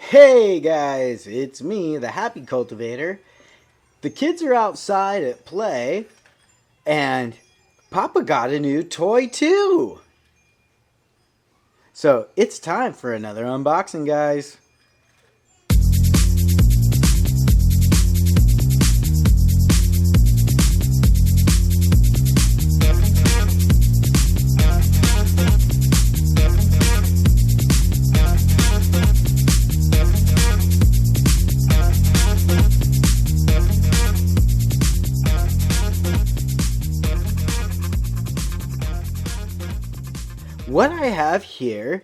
Hey guys, it's me, the Happy Cultivator. The kids are outside at play, and Papa got a new toy too. So it's time for another unboxing, guys. What I have here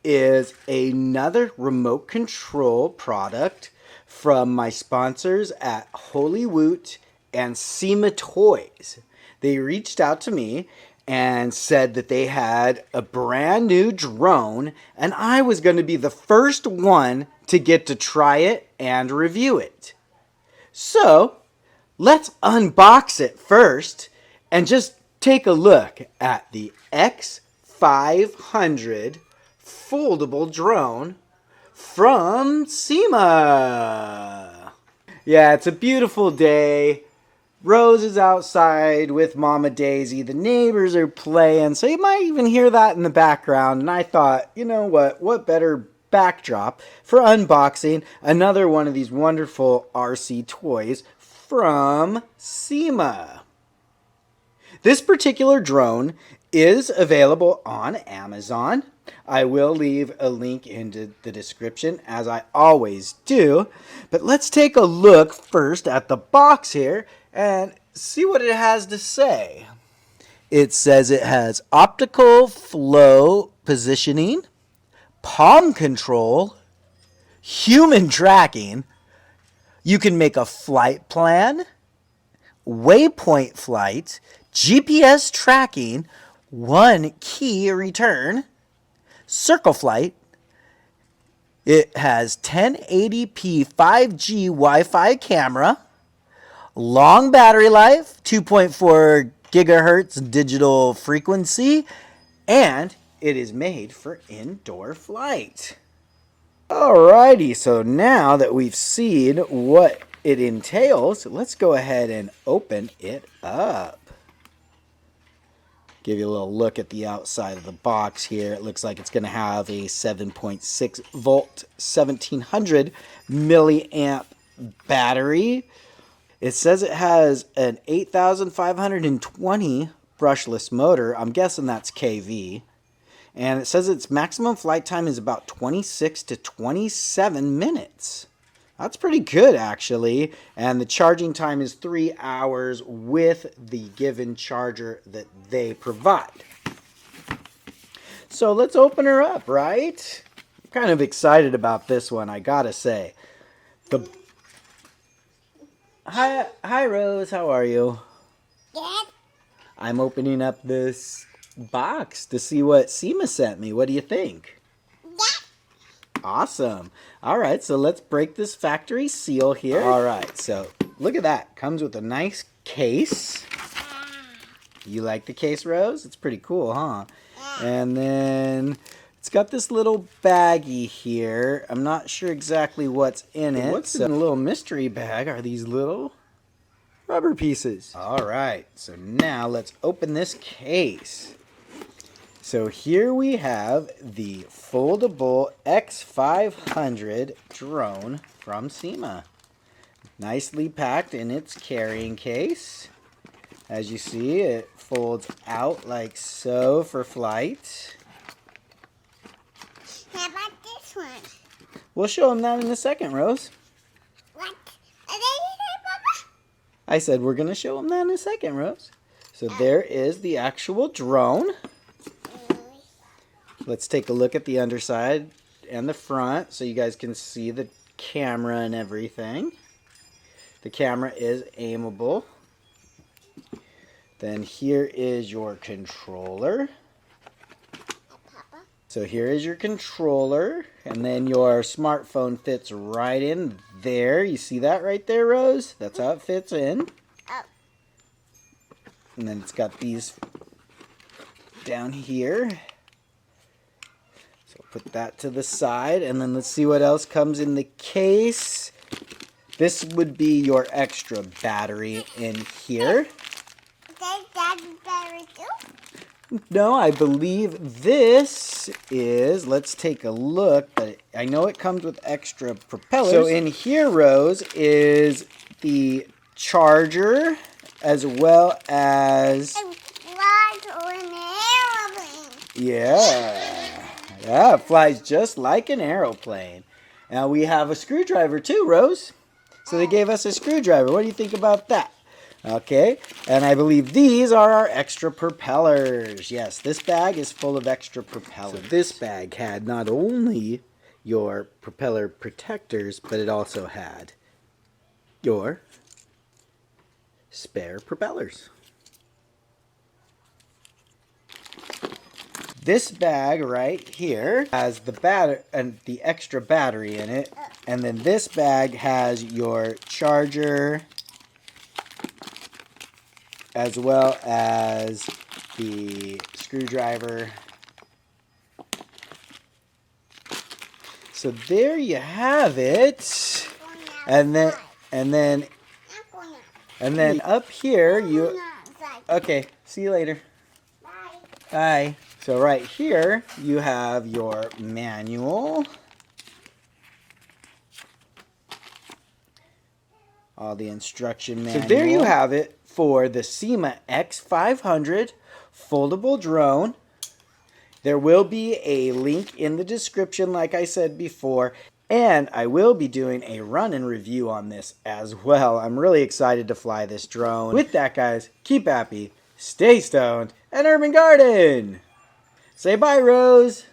is another remote control product from my sponsors at Holy Woot and SYMA Toys. They reached out to me and said that they had a brand new drone and I was going to be the first one to get to try it and review it. So let's unbox it first and just take a look at the X500 foldable drone from SYMA. Yeah, it's a beautiful day. Rose is outside with Mama Daisy. The neighbors are playing, so you might even hear that in the background. And I thought, you know what better backdrop for unboxing another one of these wonderful RC toys from SYMA. This particular drone is available on Amazon. I will leave a link into the description, as I always do. But let's take a look first at the box here and see what it has to say. It says it has optical flow positioning, palm control, human tracking. You can make a flight plan, waypoint flight, GPS tracking, one key return, circle flight. It has 1080p 5G Wi-Fi camera, long battery life, 2.4 gigahertz digital frequency, and it is made for indoor flight. Alrighty, so now that we've seen what it entails, let's go ahead and open it up. Give you a little look at the outside of the box here. It looks like it's going to have a 7.6 volt 1700 milliamp battery. It says it has an 8520 brushless motor. I'm guessing that's kV. And it says its maximum flight time is about 26 to 27 minutes. That's pretty good, actually. And the charging time is 3 hours with the given charger that they provide. So let's open her up, right? I'm kind of excited about this one, I gotta say. Hi, Rose. How are you? Good. I'm opening up this box to see what SYMA sent me. What do you think? Yeah. Awesome. All right, so let's break this factory seal here. All right, so look at that. Comes with a nice case. You like the case, Rose? It's pretty cool, huh? Yeah. And then it's got this little baggie here. I'm not sure exactly what's in it. What's in the little mystery bag are these little rubber pieces. All right, so now let's open this case. So here we have the foldable X500 drone from SYMA. Nicely packed in its carrying case. As you see, it folds out like so for flight. How about this one? We'll show them that in a second, Rose. What? Are they here, Papa? I said we're going to show them that in a second, Rose. So there is the actual drone. Let's take a look at the underside and the front so you guys can see the camera and everything. The camera is aimable. Then here is your controller. Papa? So here is your controller, and then your smartphone fits right in there. You see that right there, Rose? That's how it fits in. Oh. And then it's got these down here. put that to the side, and then let's see what else comes in the case. This would be your extra battery in here. Does that battery too? No, I believe this is, let's take a look, but I know it comes with extra propellers. So in here, Rose, is the charger as well as... It flies on an airplane. Yeah, it flies just like an aeroplane. Now we have a screwdriver too, Rose. So they gave us a screwdriver. What do you think about that? Okay, and I believe these are our extra propellers. Yes, this bag is full of extra propellers. So this bag had not only your propeller protectors, but it also had your spare propellers. This bag right here has the extra battery in it, and then this bag has your charger as well as the screwdriver. So there you have it. And then up here you... Okay, see you later. Bye. Bye. So right here you have your manual. All the instruction manual. So there you have it for the SYMA X500 foldable drone. There will be a link in the description like I said before, and I will be doing a run and review on this as well. I'm really excited to fly this drone. With that, guys, keep happy, stay stoned, and urban garden! Say bye, Rose!